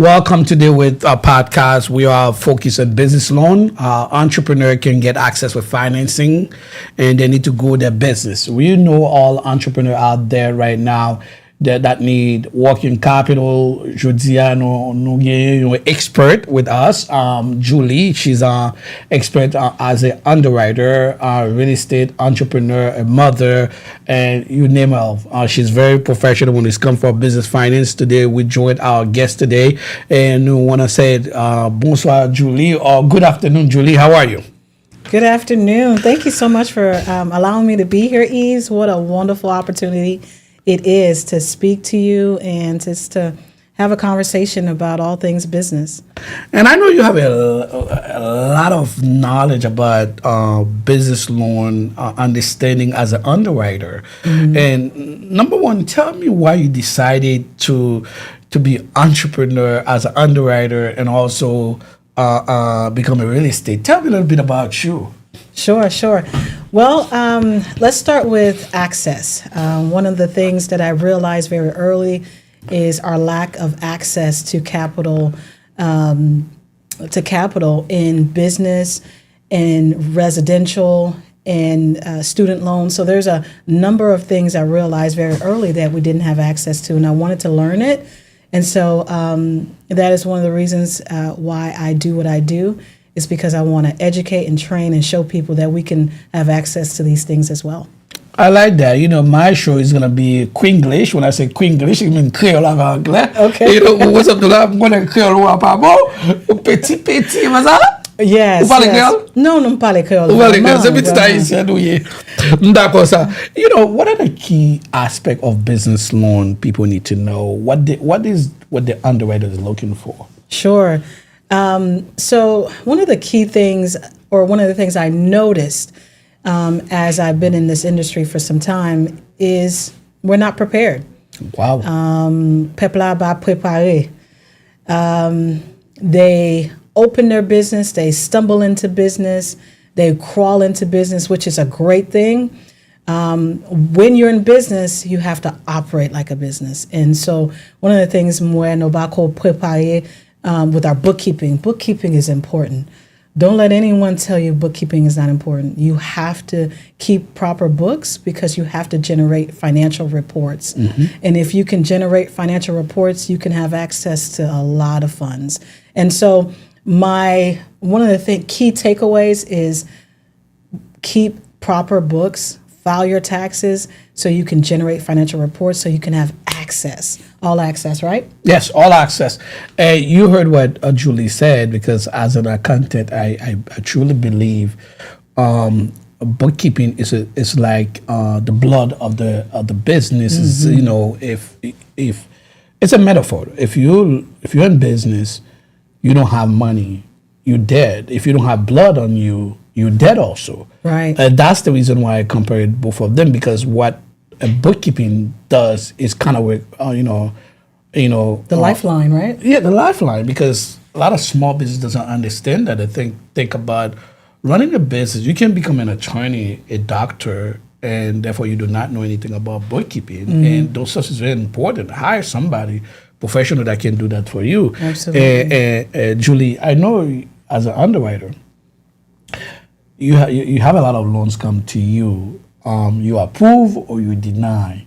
Welcome today with our podcast. We are focused on business loan. Entrepreneur can get access with financing and they need to grow their business. We know all entrepreneurs out there right now that need working capital. Jodiano, expert with us. Julie, she's an expert as an underwriter, real estate entrepreneur, a mother, and you name her. She's very professional when it's come for business finance. Today, we joined our guest today, and we want to say bonsoir, Julie, or good afternoon, Julie. How are you? Good afternoon. Thank you so much for allowing me to be here, Yves. What a wonderful opportunity it is to speak to you and just to have a conversation about all things business. And I know you have a lot of knowledge about business loan understanding as an underwriter. Mm-hmm. And number one, tell me why you decided to be entrepreneur as an underwriter and also become a real estate. Tell me a little bit about you. Sure. Well, let's start with access. One of the things that I realized very early is our lack of access to capital in business and residential and student loans. So there's a number of things I realized very early that we didn't have access to, and I wanted to learn it. And so that is one of the reasons why I do what I do. It's because I want to educate and train and show people that we can have access to these things as well. I like that. My show is going to be Queenglish. When I say Queenglish, I mean Creole en anglais. Okay. What's up to that? I'm going to Creole ou pas bon? Petit, c'est ça? Yes. Vous parlez créole? Non, non parle créole. Vous parlez créole. C'est petit haïtien, oui. D'accord, ça. What are the key aspects of business loan people need to know? What the underwriter is looking for? Sure. So one of the key things, or one of the things I noticed as I've been in this industry for some time, is we're not prepared. Wow. Peuple ba préparé. They open their business, they stumble into business, they crawl into business, which is a great thing. When you're in business, you have to operate like a business. And so one of the things with our bookkeeping is important. Don't let anyone tell you bookkeeping is not important. You have to keep proper books because you have to generate financial reports. Mm-hmm. And if you can generate financial reports, you can have access to a lot of funds. And so one of the key takeaways is keep proper books, file your taxes so you can generate financial reports so you can have access. All access, right? Yes, all access. You heard what Julie said, because as an accountant, I truly believe bookkeeping is like the blood of the business. Mm-hmm. If it's a metaphor. If you're in business, you don't have money, you're dead. If you don't have blood on you, you're dead also. Right. That's the reason why I compared both of them, because what a bookkeeping does is kind of the lifeline, right? Yeah, the lifeline, because a lot of small business doesn't understand that. They think about running a business. You can become an attorney, a doctor, and therefore you do not know anything about bookkeeping. Mm-hmm. And those stuff is very important. Hire somebody professional that can do that for you. Absolutely. Julie, I know as an underwriter, you have a lot of loans come to you. You approve or you deny.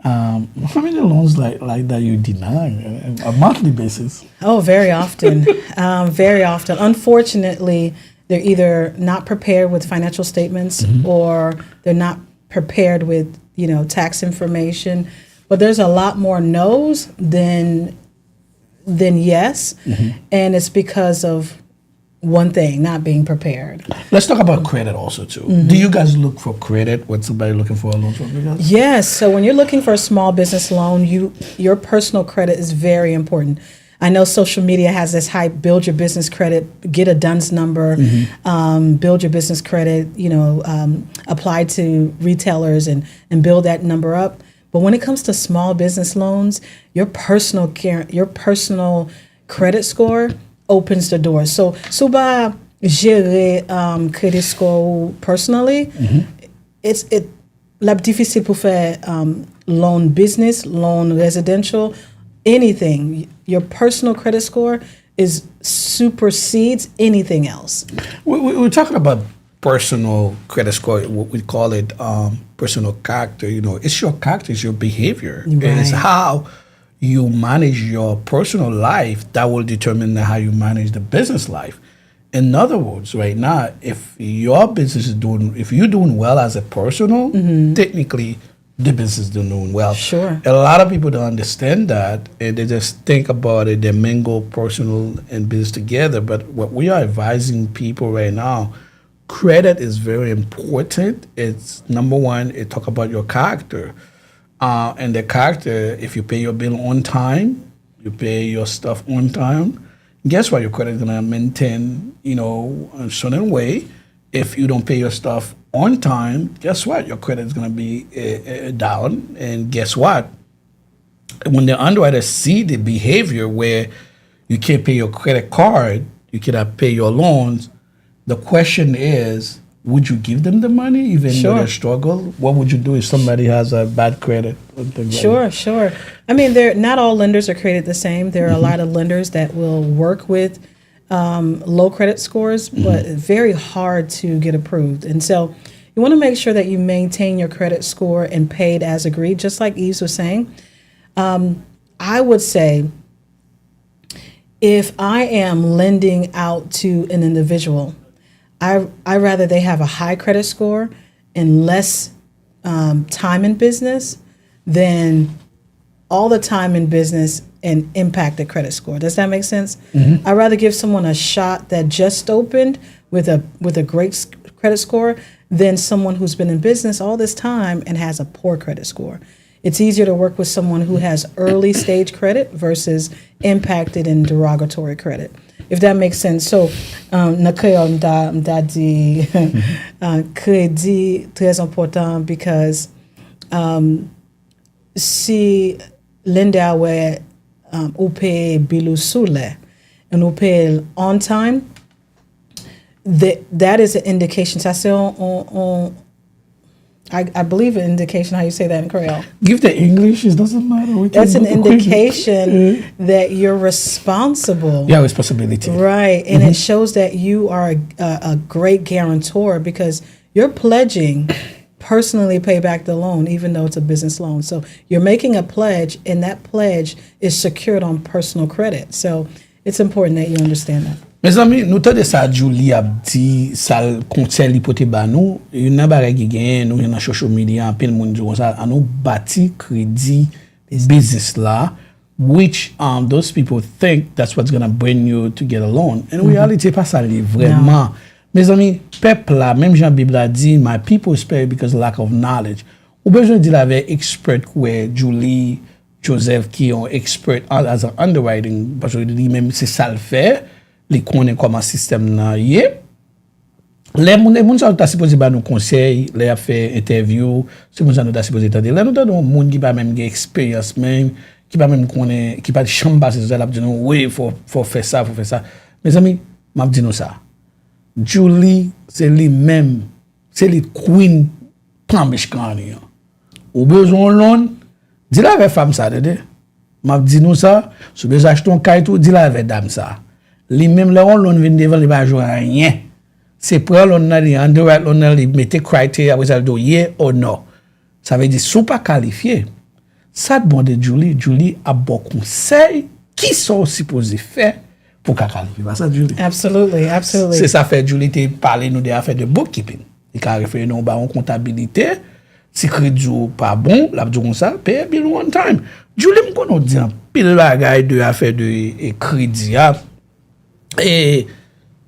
How many loans like that you deny on a monthly basis? Oh, very often. Very often. Unfortunately, they're either not prepared with financial statements, mm-hmm. or they're not prepared with tax information. But there's a lot more no's than yes, mm-hmm. and it's because of one thing, not being prepared. Let's talk about credit also too. Mm-hmm. Do you guys look for credit when somebody looking for a loan from you guys? Yes. So when you're looking for a small business loan, your personal credit is very important. I know social media has this hype: build your business credit, get a DUNS number, mm-hmm. Build your business credit. Apply to retailers and build that number up. But when it comes to small business loans, your personal credit score opens the door. So by gérer credit score personally, mm-hmm. it's difficile pour faire loan business, loan residential, anything. Your personal credit score is supersedes anything else. We're talking about personal credit score. We call it personal character. It's your character, it's your behavior. It's Right. how you manage your personal life that will determine how you manage the business life. In other words, right now, if your business is if you're doing well as a personal, technically the business is doing well. Sure. A lot of people don't understand that, and they just think about it. They mingle personal and business together. But what we are advising people right now, credit is very important. It's number one. It talk about your character, and the character. If you pay your bill on time, you pay your stuff on time. Guess what? Your credit is gonna maintain, a certain way. If you don't pay your stuff on time, guess what? Your credit is gonna be down. And guess what? When the underwriters see the behavior where you can't pay your credit card, you cannot pay your loans, the question is, would you give them the money even though Sure. they struggle? What would you do if somebody has a bad credit? Or things like that? Sure. I mean, not all lenders are created the same. There are a lot of lenders that will work with low credit scores, but very hard to get approved. And so you want to make sure that you maintain your credit score and paid as agreed, just like Yves was saying. I would say if I am lending out to an individual, I rather they have a high credit score and less time in business than all the time in business and impact the credit score. Does that make sense? I'd rather give someone a shot that just opened with a great credit score than someone who's been in business all this time and has a poor credit score. It's easier to work with someone who has early stage credit versus impacted and derogatory credit, if that makes sense. So, na Creole mda di crédit très important because si lenda we ou pay bilu sule and ou pay on time, that is an indication. So I say I believe an indication how you say that in Creole. Give the English, it doesn't matter. That's an indication that you're responsible. Yeah, responsibility. Right. And it shows that you are a great guarantor because you're pledging personally pay back the loan, even though it's a business loan. So you're making a pledge, and that pledge is secured on personal credit. So it's important that you understand that. Mes amis, nous tande sa Julie a dit ça conseil li pote ba nous, yon nan bagay ki gen nou yon nan social media en pile moun di kon sa an nou bati crédit business la, which those people think that's what's going to bring you to get a loan. In reality, pas ça li vraiment. Mes amis, peuple la, même Jean Bible a dit, my people spare because of lack of knowledge. Ou besoin de la expert kwe Julie Joseph qui est expert as an underwriting parce que lui même c'est ça le fait. Li konnen comment système nan yé. Les moun sa ta supposé ba nous conseil, les a fait interview, c'est moun sa nous ta supposé tande. Là nous tande moun qui pas même gen expérience même, qui pas même konnen, qui pas chamba c'est ça la dit nous oui, faut faire ça, faut faire ça. Mes amis, m'a dit nous ça. Julie, c'est lui même, c'est lui queen pambish kani. Ou besoin loan, dis la avec femme ça de. M'a dit nous ça, sou besoin acheter un kaytou, dis la avec dame ça. Li même le on vient devant li pas jouer rien. C'est pour l'on a li underwrite l'on a li mette criteria vous allez dire yeah or no. Ça veut dire sous pas qualifié. Ça bon de Julie a bon conseil qui sont supposés faire pour qualifier. Ça Julie. Absolutely. C'est ça fait Julie te parler nous des affaires de bookkeeping. Il ka référer nous ba en comptabilité. Si crédit ou pas bon, la dit comme ça, paye bill one time. Julie me connait dire pile bagay de affaire de crédit. Et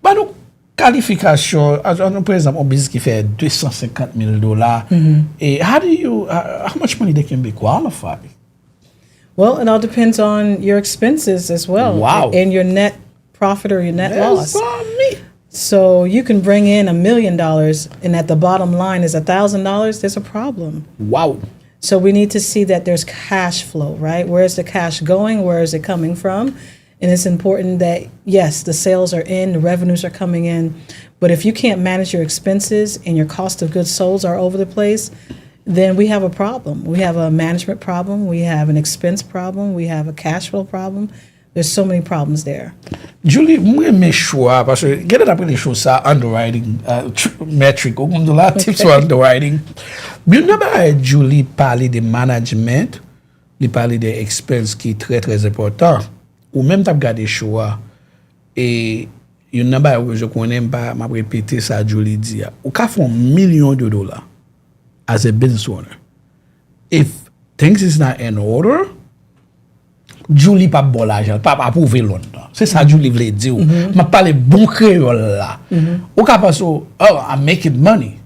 bah nous qualification par exemple un business qui fait $250,000 et how much money they can be qualified? Well, it all depends on your expenses as well. Wow. And your net profit or your net loss. That's on me. So you can bring in $1 million and at the bottom line is $1,000, there's a problem. Wow. So we need to see that there's cash flow, right? Where is the cash going? Where is it coming from? And it's important that, yes, the sales are in, the revenues are coming in. But if you can't manage your expenses and your cost of goods sold are over the place, then we have a problem. We have a management problem. We have an expense problem. We have a cash flow problem. There's so many problems there. Julie, mwen men chwa, parce gen apre le chou sa underwriting, metric, ou kon do la tips for underwriting. Bi nou ba Julie pale de management, li pale de expense ki très important. Ou même tap gade chwa, et yon nan ba je konen pa m'a répété ça Julie di ya. Ou ka fon $1,000,000 as a business owner. If things is not in order, Julie pa bon l'argent, pas approuver Londres. C'est ça Julie vle di ou. Ma parle bon créole là. Ou ka passe oh, I'm making money.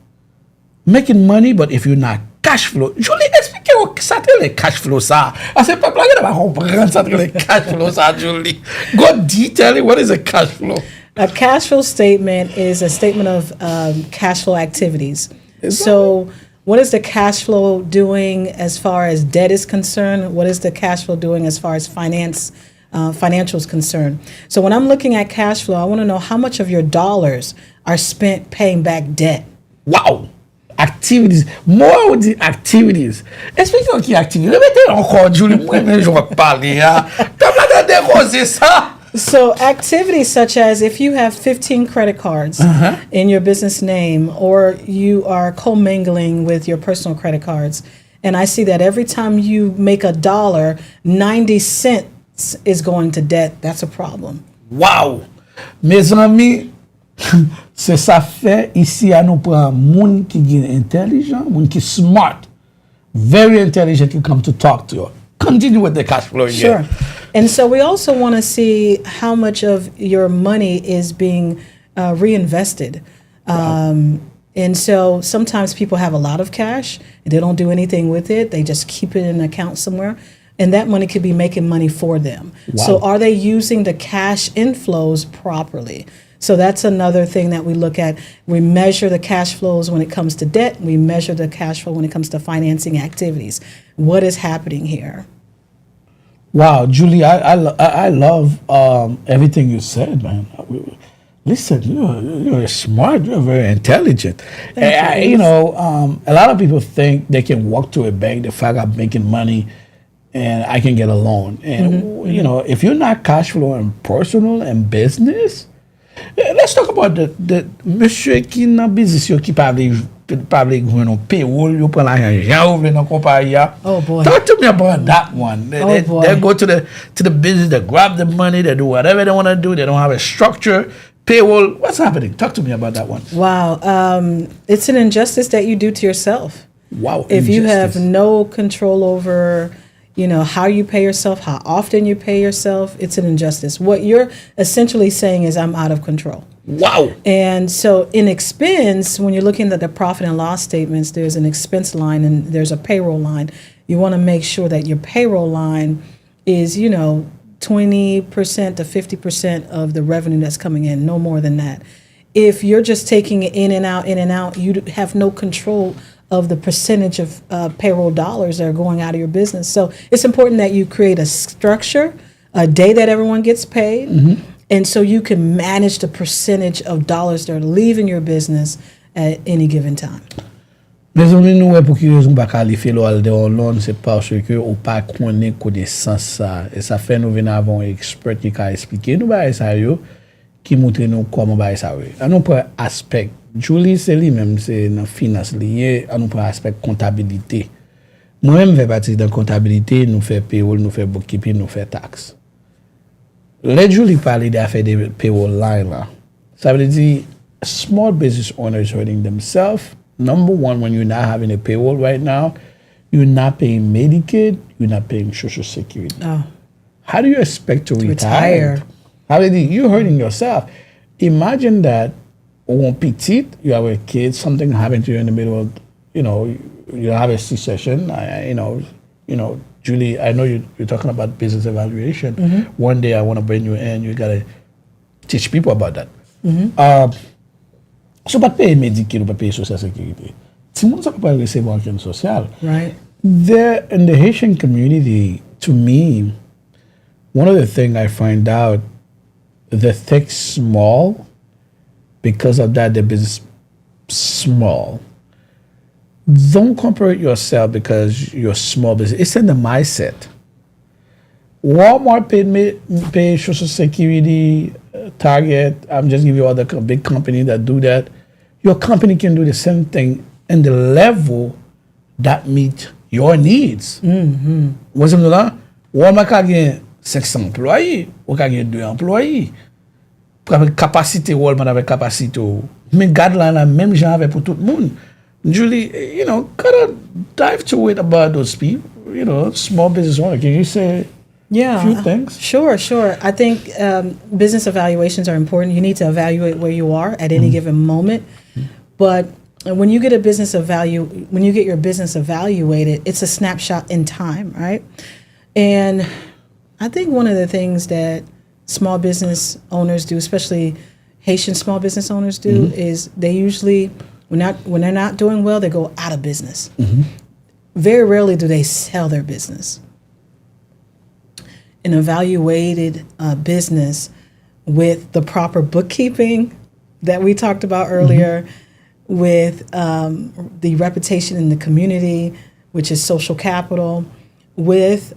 Making money, but if you're not cash flow, Julie explique ou ça te le cash flow ça. Ah c'est pas blague pas comprendre ça te le cash flow ça Julie. Go detail what is a cash flow? A cash flow statement is a statement of cash flow activities. So what is the cash flow doing as far as debt is concerned? What is the cash flow doing as far as financial is concerned? So when I'm looking at cash flow, I want to know how much of your dollars are spent paying back debt. Wow! Activities. More with the activities. Explique-moi qui activities. Répétez encore, Julie. Moi-même, je vais parler. T'as pas de déroser ça. So activities such as if you have 15 credit cards in your business name, or you are commingling with your personal credit cards, and I see that every time you make $1, 90 cents is going to debt, that's a problem. Wow! Mes amis, c'est ça fait ici à nous prendre moun qui est intelligent, moun qui smart, very intelligent to come to talk to you. Continue with the cash flow Sure. here. And so we also want to see how much of your money is being reinvested. And so sometimes people have a lot of cash and they don't do anything with it. They just keep it in an account somewhere. And that money could be making money for them. Wow. So are they using the cash inflows properly? So that's another thing that we look at. We measure the cash flows when it comes to debt. We measure the cash flow when it comes to financing activities. What is happening here? Wow, Julie, I love everything you said, man. Listen, you're smart. You're very intelligent. You know, a lot of people think they can walk to a bank, the fact I'm making money, and I can get a loan. And you know, if you're not cash flow in personal and business, let's talk about the monsieur qui nan business yo qui parle gouvernement payroll yo prend l'argent ouvre dans compagnie. Oh boy. Talk to me about that one. They go to the business, they grab the money, they do whatever they want to do. They don't have a structure. Payroll. What's happening? Talk to me about that one. Wow. It's an injustice that you do to yourself. Wow. If you have no control over, you know, how you pay yourself, how often you pay yourself, it's an injustice. What you're essentially saying is I'm out of control. Wow. And so in expense, when you're looking at the profit and loss statements, there's an expense line and there's a payroll line. You want to make sure that your payroll line is, you know, 20% to 50% of the revenue that's coming in, no more than that. If you're just taking it in and out, you have no control of the percentage of payroll dollars that are going out of your business. So it's important that you create a structure, a day that everyone gets paid, and so you can manage the percentage of dollars that are leaving your business at any given time. Les amis, nous pour qui raison pas qualifier l'ol de Hollande, c'est parce que ou pas connaît connaissance ça et ça fait nous venir avant un expert qui a expliqué nous ba ça yo qui montre nous comment ba ça oui. À nous pour aspect Julie c'est lui même c'est dans finance lié à nous pour aspect comptabilité. Moi-même fais partie de comptabilité, nous fait payroll, nous fait bookkeeping, nous fait taxes. Let Julie parler d'affaires de payroll line là. Ça veut dire small business owners hurting themselves. Number one, when you're not having a payroll right now, you're not paying Medicaid, you're not paying Social Security. Oh. How do you expect to retire? You're hurting yourself. Imagine that on petit, you have a kid, something happened to you in the middle of, you have a C-section, Julie, I know you're talking about business evaluation. One day I want to bring you in, you got to teach people about that. So, pas payer médicale ou pas payer social sécurité. Si moun sa pas recevoir un social. Right. There in the Haitian community, to me, one of the things I find out, they think small, because of that, the business small. Don't compare yourself because you're small business. It's in the mindset. Walmart pay Social Security, Target. I'm just giving you all the big company that do that. Your company can do the same thing in the level that meet your needs. What's là? Walmart a gagné 500 employés, ou a gagné 2 employés. Pour avec capacité Walmart avec capacité. Mais garde là la même genre avec pour tout le monde. Julie, gotta dive to it about those people, small business owner. Can you say Yeah, a few things? Sure. I think business evaluations are important. You need to evaluate where you are at any given moment. But when you get your business evaluated, it's a snapshot in time, right? And I think one of the things that small business owners do, especially Haitian small business owners do, is they usually, when they're not doing well, they go out of business. Very rarely do they sell their business. An evaluated business with the proper bookkeeping that we talked about earlier, with the reputation in the community, which is social capital, with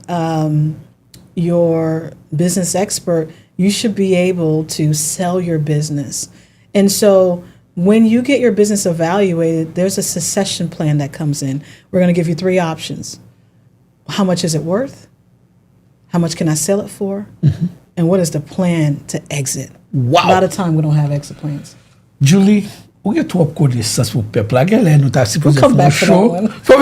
your business expert, you should be able to sell your business. And so when you get your business evaluated, there's a succession plan that comes in. We're going to give you 3 options. How much is it worth? How much can I sell it for? And what is the plan to exit? Wow. A lot of time we don't have exit plans. Julie, ou gen trop connaissance pour peuple là. Gen lè nou ta supposé We'll come faire un back to show. that one. Faut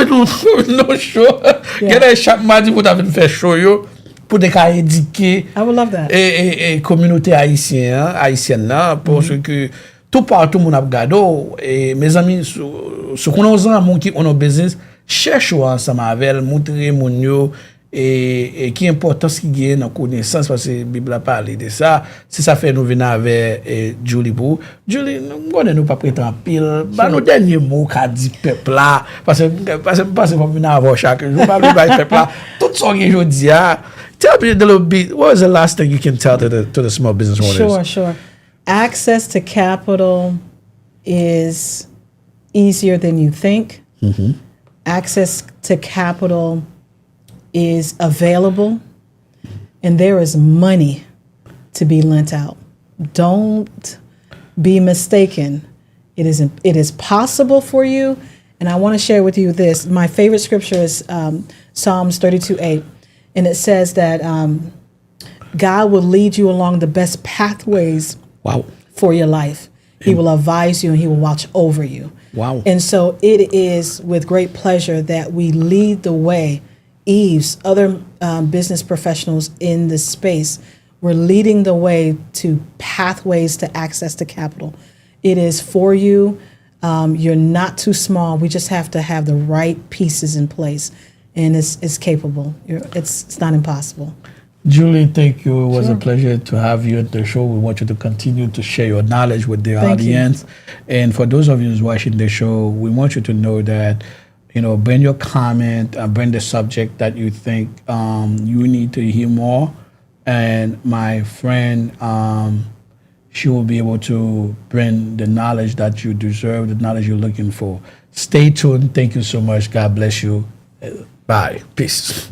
no show. Gen lè chaque mardi pour ta faire show yo pour de ka éduquer I would love that. et communauté haïtienne là parce que tout partout mon ap gado et mes amis ce qu'on a mon qui on a business cherche ensemble avec montrer mon yo et qui importance qui gagne dans connaissance parce que Bible a parlé de ça si ça fait nous venir avec Julie pour Julie nous pas prétendre pile ba nos dernier mot qu'a dit peuple là parce que faut venir avoir chaque jour pas le peuple là tout ça que je dis tell me a little bit what was the last thing you can tell to the small business owners. Sure. Access to capital is easier than you think. Access to capital is available, and there is money to be lent out. Don't be mistaken. It is possible for you, and I want to share with you this. My favorite scripture is Psalms 32:8, and it says that God will lead you along the best pathways for your life. He will advise you and he will watch over you. Wow. And so it is with great pleasure that we lead the way. Eves, other business professionals in this space, we're leading the way to pathways to access to capital. It is for you. You're not too small. We just have to have the right pieces in place, and it's capable. It's not impossible. Julie, thank you. It was a pleasure to have you at the show. We want you to continue to share your knowledge with the audience. And for those of you who's watching the show, we want you to know that, bring your comment, bring the subject that you think you need to hear more. And my friend, she will be able to bring the knowledge that you deserve, the knowledge you're looking for. Stay tuned. Thank you so much. God bless you. Bye. Peace.